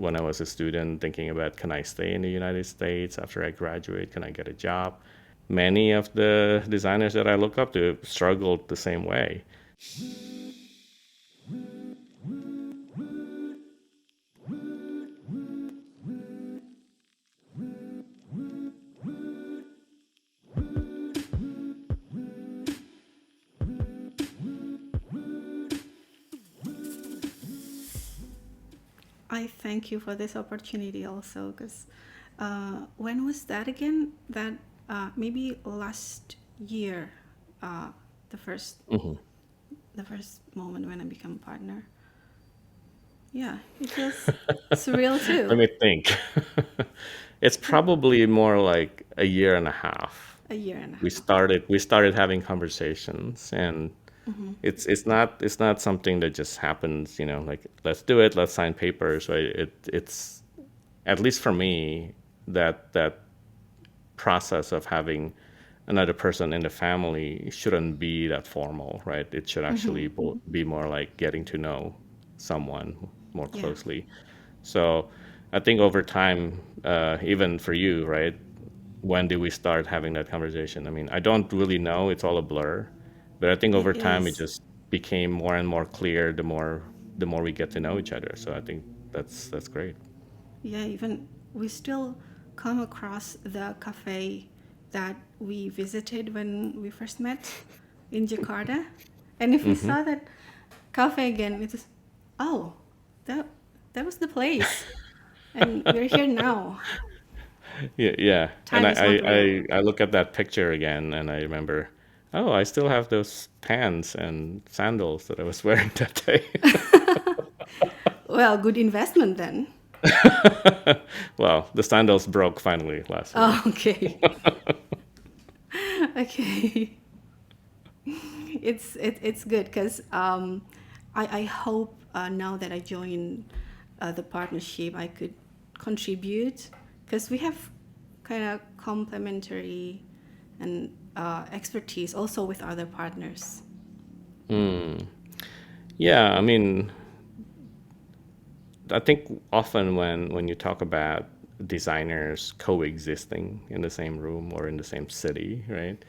when I was a student, thinking about, can I stay in the United States after I graduate? Can I get a job? Many of the designers that I look up to struggled the same way. I thank you for this opportunity also, because when was that again? That maybe last year, the first Hmm. the first moment when I became a partner. Yeah, it was surreal Let too. me think. It's probably more like a year and a half. A year and a We half. started having conversations, and it's not something that just happens, like, let's do it, let's sign papers, right? It's, at least for me, that process of having another person in the family shouldn't be that formal, right? It should actually be more like getting to know someone more Yeah. closely. So I think over time, even for you, right? When did we start having that conversation? I mean, I don't really know. It's all a blur. But I think It over time it is. just became more and more clear the more we get to know each other. So I think that's great. Yeah, even we still come across the cafe that we visited when we first met in Jakarta. And if we Hmm. saw that cafe again, it is, oh, that that was the place. And we're here now. Yeah, yeah. And Time is not real. I look at that picture again and I remember, oh, I still have those pants and sandals that I was wearing that day. Well, good investment then. Well, the sandals broke finally last year. Oh, okay. Okay. It's good because I hope now that I join the partnership, I could contribute because we have kind of complementary and expertise also with other partners. Mm. Yeah, I mean, I think often when you talk about designers coexisting in the same room or in the same city, right?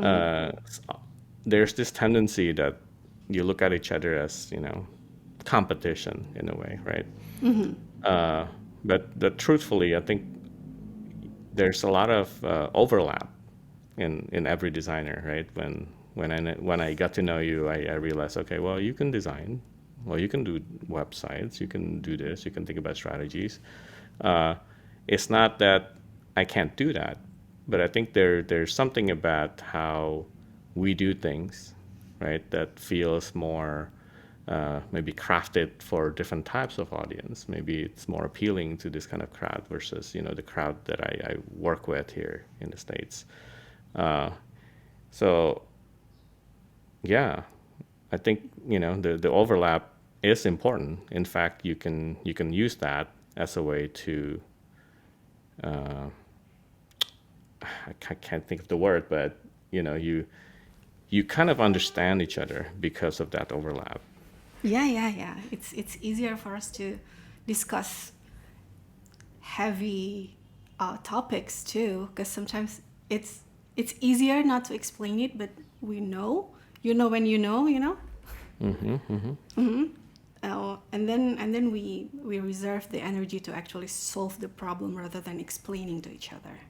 Uh, s- there's this tendency that you look at each other as, competition in a way, right? Uh, but truthfully, I think there's a lot of overlap in every designer, right? When I got to know you, I realized, okay, well, you can design, well, you can do websites, you can do this, you can think about strategies. Uh, it's not that I can't do that, but I think there's something about how we do things, right, that feels more maybe crafted for different types of audience. Maybe it's more appealing to this kind of crowd versus the crowd that I work with here in the States. Uh, so yeah, I think the overlap is important. In fact, you can use that as a way to uh, I can't think of the word, but you kind of understand each other because of that overlap. Yeah, yeah, yeah. It's easier for us to discuss heavy topics too, because sometimes it's easier not to explain it, but we know, when you know. Hmm. Hmm. And then we reserve the energy to actually solve the problem rather than explaining to each other.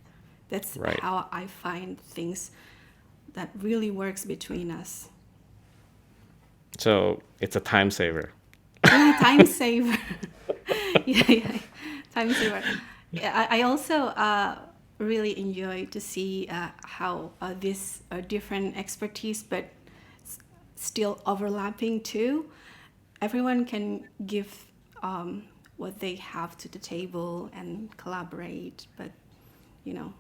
That's Right. how I find things that really works between us. So it's a time saver. Yeah, time saver. Yeah, yeah, time saver. Yeah, I also really enjoy to see how these are different expertise, but still overlapping too. Everyone can give what they have to the table and collaborate, but you know,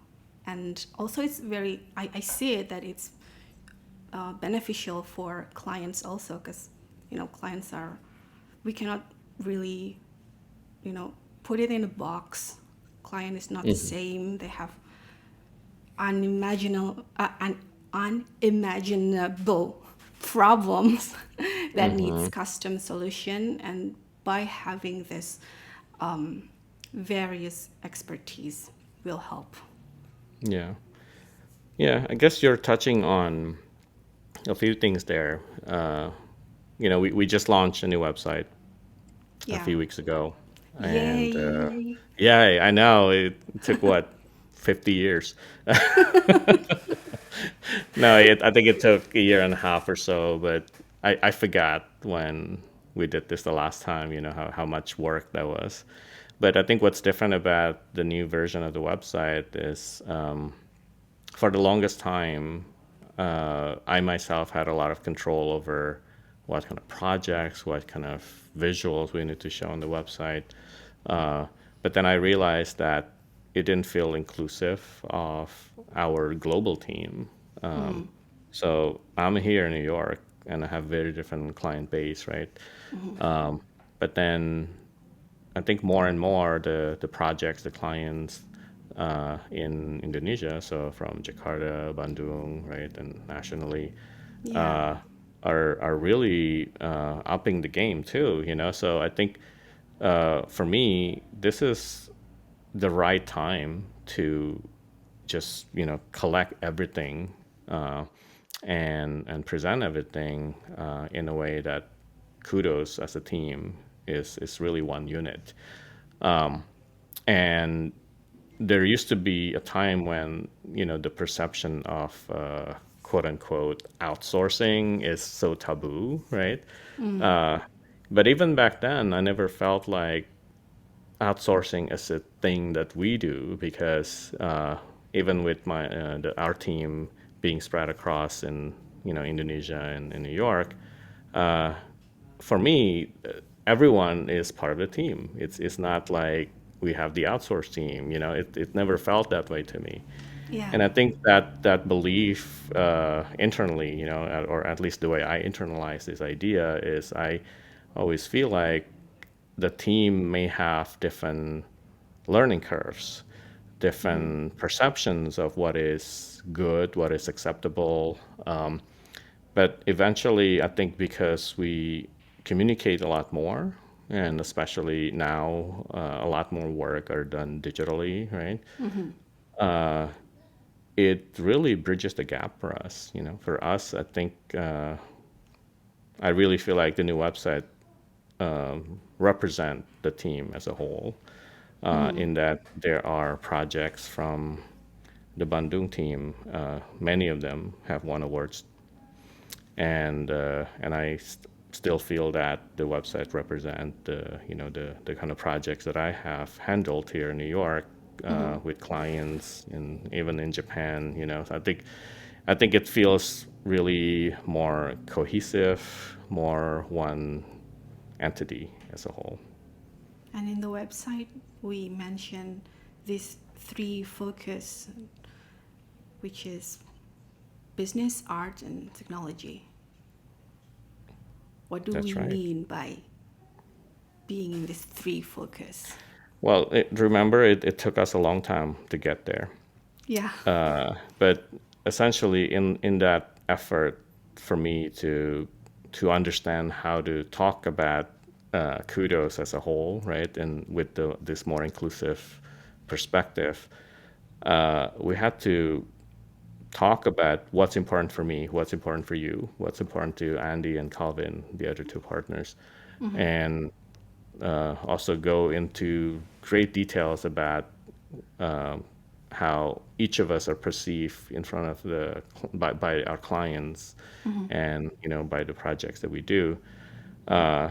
and also it's very. I see it that it's beneficial for clients also because clients are, we cannot really put it in a box. Client is not the Hmm. same. They have unimaginable problems that needs Hmm. custom solution, and by having this various expertise will help. Yeah. Yeah. I guess you're touching on a few things there. We just launched a new website a Yeah. few weeks ago. And Yay. yeah, I know it took what, 50 years. No, I think it took a year and a half or so, but I forgot when we did this the last time, how much work that was. But I think what's different about the new version of the website is for the longest time, I myself had a lot of control over what kind of projects, what kind of visuals we need to show on the website. Uh, but then I realized that it didn't feel inclusive of our global team. So I'm here in New York and I have very different client base, right? But then I think more and more the projects, the clients in Indonesia, so from Jakarta, Bandung, right, and nationally, Yeah. uh, are really upping the game too. So I think for me, this is the right time to just collect everything and present everything in a way that Kudos as a team is really one unit. And there used to be a time when the perception of quote unquote outsourcing is so taboo, right? But even back then, I never felt like outsourcing is a thing that we do because even with our team being spread across in Indonesia and in New York, for me, everyone is part of the team. It's not like we have the outsourced team. It never felt that way to me. Yeah. And I think that belief internally, or at least the way I internalize this idea is I always feel like the team may have different learning curves, different perceptions of what is good, what is acceptable. But eventually, I think because we communicate a lot more, and especially now, a lot more work are done digitally, right? It really bridges the gap for us. For us, I think I really feel like the new website represent the team as a whole. In that there are projects from the Bandung team. Many of them have won awards, and I still feel that the website represent the kind of projects that I have handled here in New York with clients and even in Japan. So I think it feels really more cohesive, more one entity as a whole. And in the website, we mentioned these three focus, which is business, art, and technology. What do we That's right. mean by being in this three focus? Well, remember, it took us a long time to get there. Yeah. But essentially, in that effort for me to understand how to talk about kudos as a whole, right, and with this more inclusive perspective, we had to talk about what's important for me, what's important for you, what's important to Andy and Calvin, the other two partners, and also go into great details about how each of us are perceived in front of by our clients and by the projects that we do. uh,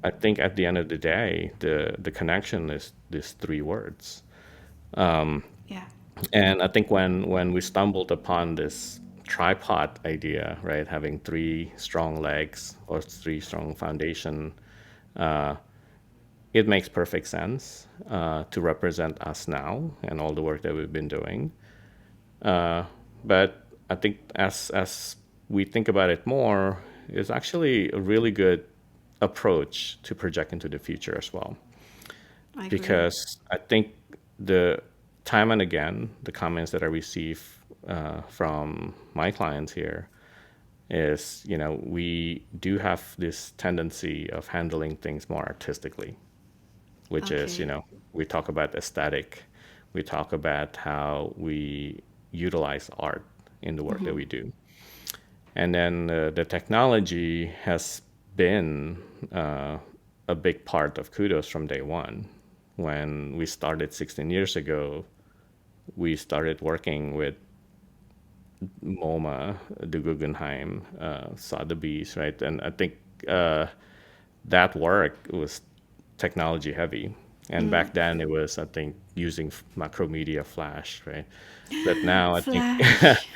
I think at the end of the day the connection is these three words. Yeah. And I think when we stumbled upon this tripod idea, right, having three strong legs or three strong foundation, it makes perfect sense to represent us now and all the work that we've been doing. But I think as we think about it more, it's actually a really good approach to project into the future as well. I agree. Because I think the time and again, the comments that I receive from my clients here is, we do have this tendency of handling things more artistically. which is, Okay. we talk about aesthetic, we talk about how we utilize art in the work that we do. And then the technology has been a big part of Kudos from day one. When we started 16 years ago, we started working with MoMA, the Guggenheim, Sotheby's, right? And I think that work was technology heavy. And back then it was, I think, using Macromedia Flash, right? But now I think, Flash.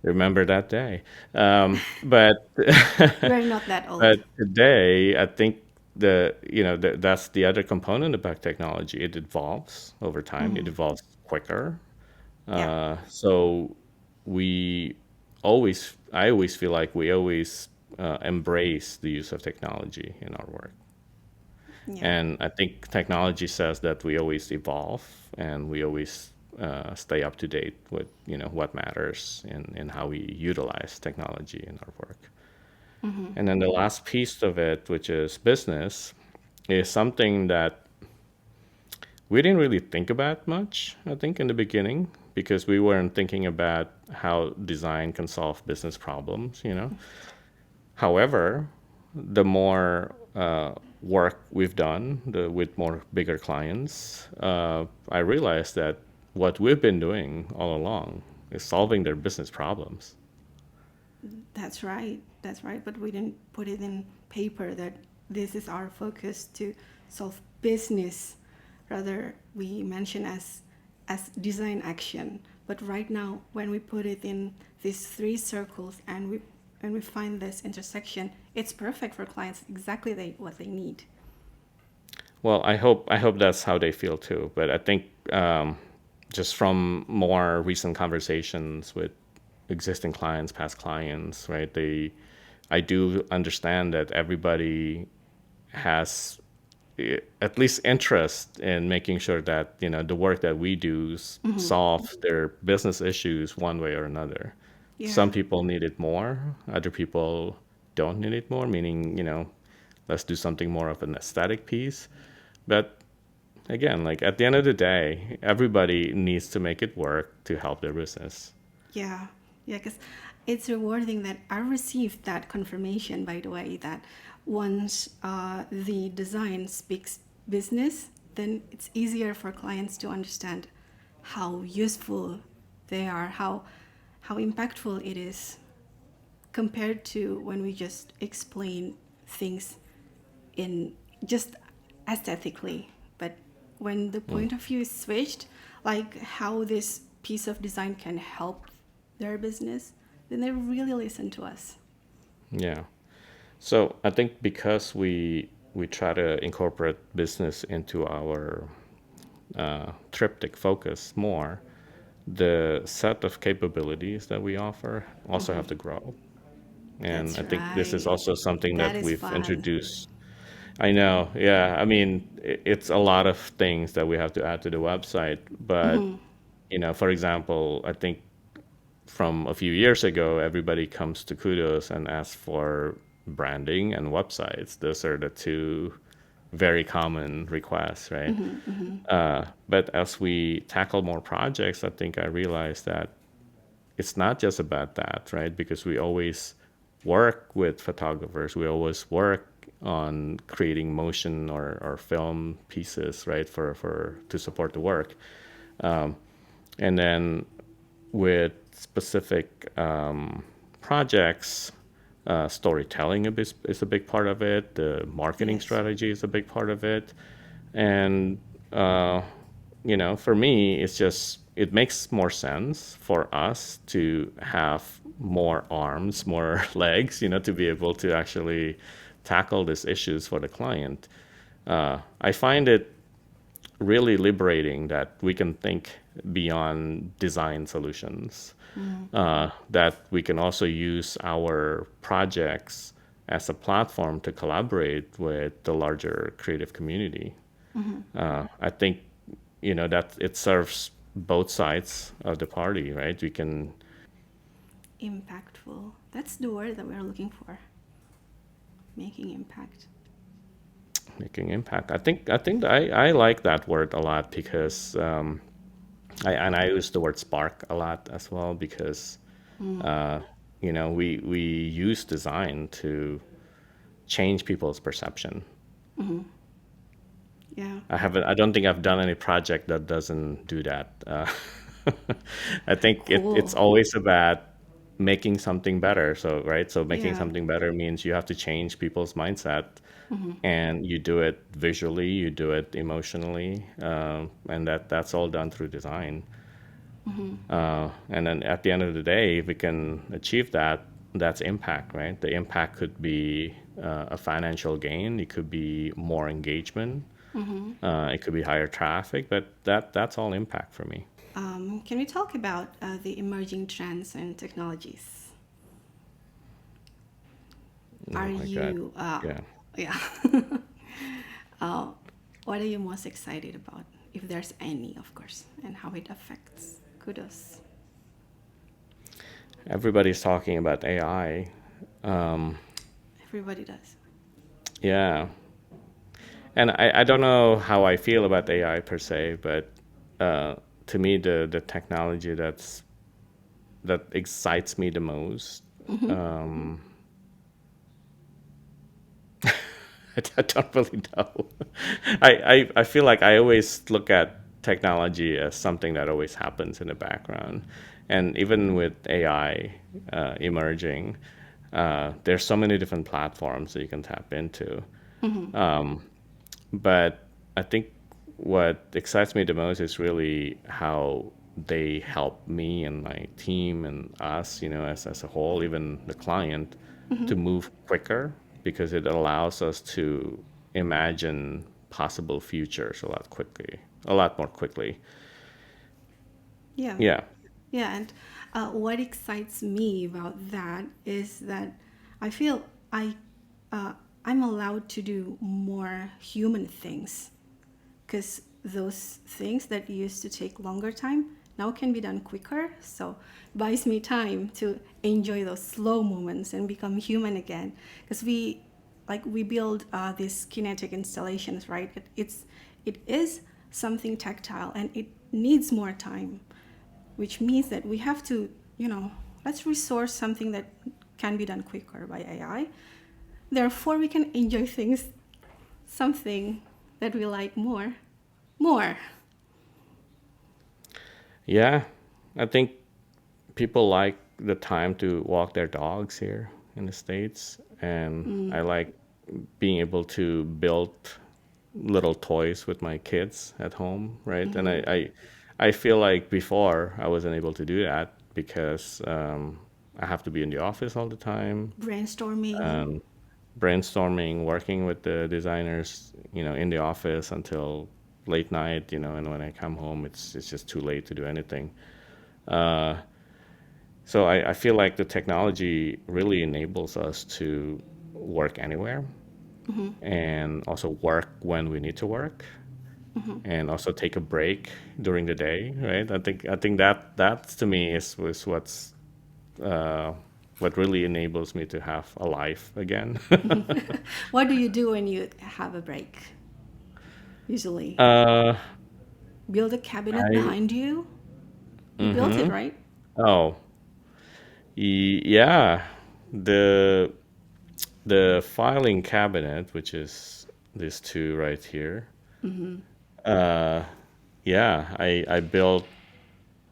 remember that day. But We're not that old. but today, I think that's the other component about technology. It evolves over time. It evolves quicker. Yeah. So I always feel like we always embrace the use of technology in our work. Yeah. And I think technology says that we always evolve and we always stay up to date with what matters in how we utilize technology in our work. And then the last piece of it, which is business, is something that we didn't really think about much, I think, in the beginning, because we weren't thinking about how design can solve business problems. However, the more work we've done with more bigger clients, I realized that what we've been doing all along is solving their business problems. That's right. That's right. But we didn't put it in paper that this is our focus to solve business. Rather, we mention as design action. But right now, when we put it in these three circles and we find this intersection, it's perfect for clients. Exactly what they need. Well, I hope that's how they feel too. But I think just from more recent conversations with existing clients, past clients, right? I do understand that everybody has at least interest in making sure that the work that we do solve their business issues one way or another. Some Yeah. people need it more, other people don't need it more, meaning let's do something more of an aesthetic piece. But again, like at the end of the day, everybody needs to make it work to help their business. Yeah, yeah, because it's rewarding that I received that confirmation, by the way, that once the design speaks business, then it's easier for clients to understand how useful they are, how impactful it is compared to when we just explain things in just aesthetically. But when the point of view is switched, like how this piece of design can help their business, then they really listen to us. Yeah. So I think because we try to incorporate business into our triptych focus more, the set of capabilities that we offer also have to grow. And That's I think this is right. also something That that is we've fun. introduced. I know, yeah. I mean, it's a lot of things that we have to add to the website. But, for example, I think from a few years ago, everybody comes to Kudos and asks for branding and websites. Those are the two very common requests, right? But as we tackle more projects, I think I realized that it's not just about that, right? Because we always work with photographers, we always work on creating motion or film pieces, right, for to support the work. And then with specific projects, storytelling is a big part of it. The marketing Yes. strategy is a big part of it. And, for me, it makes more sense for us to have more arms, more legs, to be able to actually tackle these issues for the client. I find it really liberating that we can think beyond design solutions, that we can also use our projects as a platform to collaborate with the larger creative community. I think, that it serves both sides of the party, right? We can, Impactful. That's the word that we're looking for. Making impact. making impact. I like that word a lot because I use the word spark a lot as well because uh, we use design to change people's perception. Yeah. I don't think I've done any project that doesn't do that. I think it's Cool. always about making something better. So, right? So making Yeah. something better means you have to change people's mindset, and you do it visually, you do it emotionally, and that's all done through design. And then at the end of the day, if we can achieve that, that's impact, right? The impact could be a financial gain, it could be more engagement, it could be higher traffic, but that's all impact for me. Can we talk about the emerging trends and technologies? Are Oh my God. you, Yeah. yeah, what are you most excited about, if there's any, of course, and how it affects Kudos? Everybody's talking about AI. Um, Everybody does. yeah. And I don't know how I feel about AI per se, but uh, to me, the technology that excites me the most, um, I don't really know. I feel like I always look at technology as something that always happens in the background. And even with AI emerging, there's so many different platforms that you can tap into. But I think what excites me the most is really how they help me and my team and us, as a whole, even the client, to move quicker because it allows us to imagine possible futures a lot more quickly. Yeah. Yeah. Yeah, and what excites me about that is that I feel uh, I'm allowed to do more human things, because those things that used to take longer time now can be done quicker. So buys me time to enjoy those slow moments and become human again. Because we build these kinetic installations, right? It is something tactile and it needs more time, which means that we have to, let's resource something that can be done quicker by AI. Therefore, we can enjoy things, something that we like more. Yeah. I think people like the time to walk their dogs here in the States. And I like being able to build little toys with my kids at home, right? And I feel like before I wasn't able to do that because I have to be in the office all the time, Brainstorming. um, brainstorming, working with the designers, in the office until late night, and when I come home, it's just too late to do anything. Uh, so I feel like the technology really enables us to work anywhere and also work when we need to work and also take a break during the day, right? I think that to me is uh, what really enables me to have a life again. What do you do when you have a break? Usually, uh, build a cabinet I behind you. You built it, mm-hmm. right? Oh, yeah, the the filing cabinet, which is these two right here. Uh, yeah, I built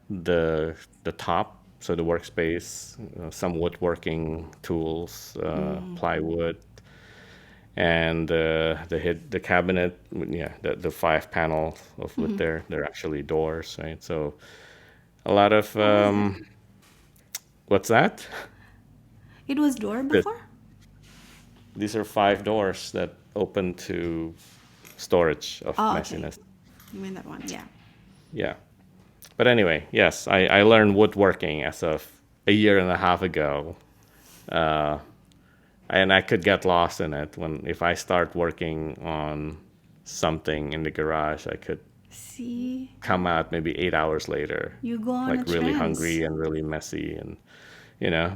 the top, so the workspace, some woodworking tools, plywood, and the cabinet. Yeah, the five panel of with they're actually doors, right? So a lot of What was it? what's that? It was door This, before? these are five doors that open to storage of Oh, okay. messiness. You mean that one? Yeah. Yeah. But anyway, yes, I learned woodworking as of a year and a half ago. Uh, and I could get lost in it when if I start working on something in the garage, I could See, come out maybe 8 hours later, you go on a like really trance. hungry and really messy, and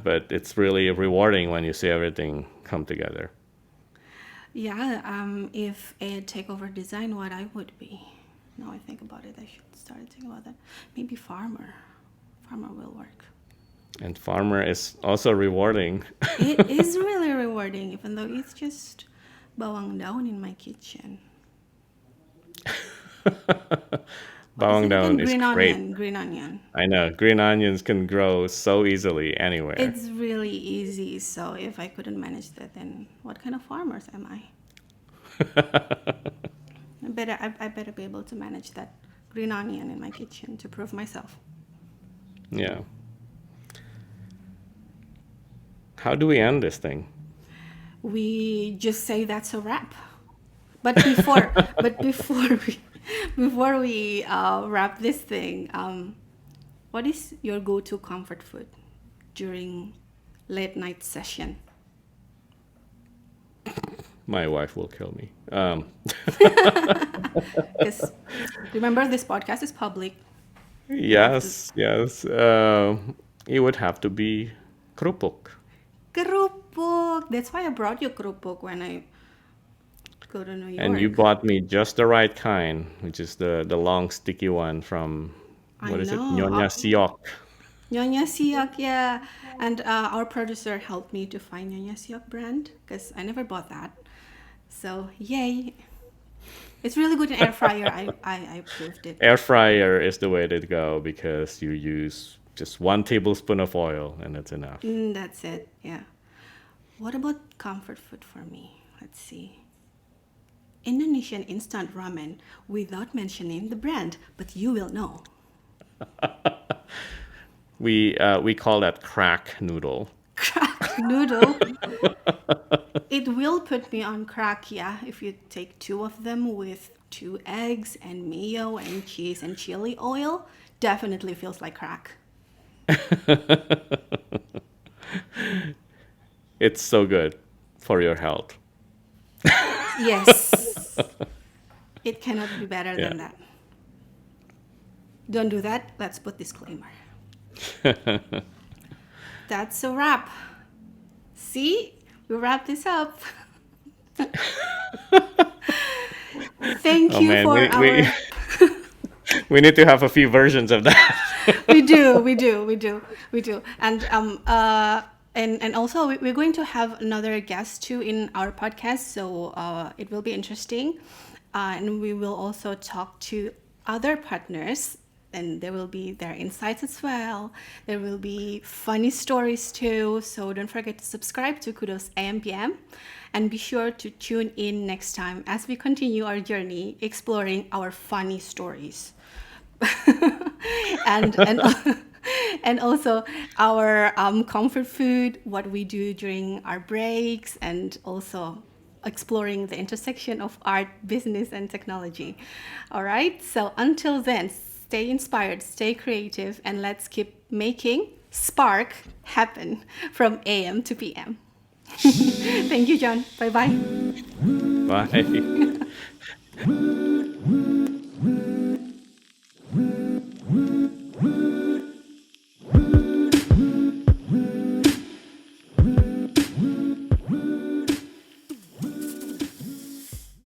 but it's really rewarding when you see everything come together. Yeah, if a takeover design, what I would be. Now I think about it, I should start thinking about that. Maybe farmer. Farmer will work. And farmer is also rewarding. It is really rewarding, even though it's just bawang daun in my kitchen. What is Bawang it daun again? is Green great. onion. Green onion. I know. Green onions can grow so easily anywhere. It's really easy. So if I couldn't manage that, then what kind of farmers am I? I better be able to manage that green onion in my kitchen to prove myself. Yeah. How do we end this thing? We just say that's a wrap. But before we wrap this thing, what is your go-to comfort food during late night session? My wife will kill me. Because remember, this podcast is public. Yes. It would have to be kerupuk. Kerupuk. That's why I brought you kerupuk when I go to New York. And you bought me just the right kind, which is the long sticky one from, what is it? Nyonya Siok. Nyonya Siok, yeah. And our producer helped me to find Nyonya Siok brand because I never bought that. So, yay. It's really good in air fryer. I proved it. Air fryer is the way to go because you use just 1 tablespoon of oil and that's enough. That's it, yeah. What about comfort food for me? Let's see. Indonesian instant ramen without mentioning the brand, but you will know. We call that crack noodle. Crack noodle. It will put me on crack, yeah, if you take 2 of them with 2 eggs and mayo and cheese and chili oil. Definitely feels like crack. It's so good for your health. Yes. It cannot be better than that. Don't do that. Let's put disclaimer. That's a wrap. See? We wrap this up. Thank you for our... We need to have a few versions of that. we do. And also we're going to have another guest too in our podcast, so it will be interesting. And we will also talk to other partners, and there will be their insights as well. There will be funny stories too. So don't forget to subscribe to Kudos AM PM, and be sure to tune in next time as we continue our journey exploring our funny stories. and also our comfort food, what we do during our breaks, and also exploring the intersection of art, business, and technology. All right, so until then, stay inspired, stay creative, and let's keep making spark happen from AM to PM. Thank you, John. Bye-bye. Bye.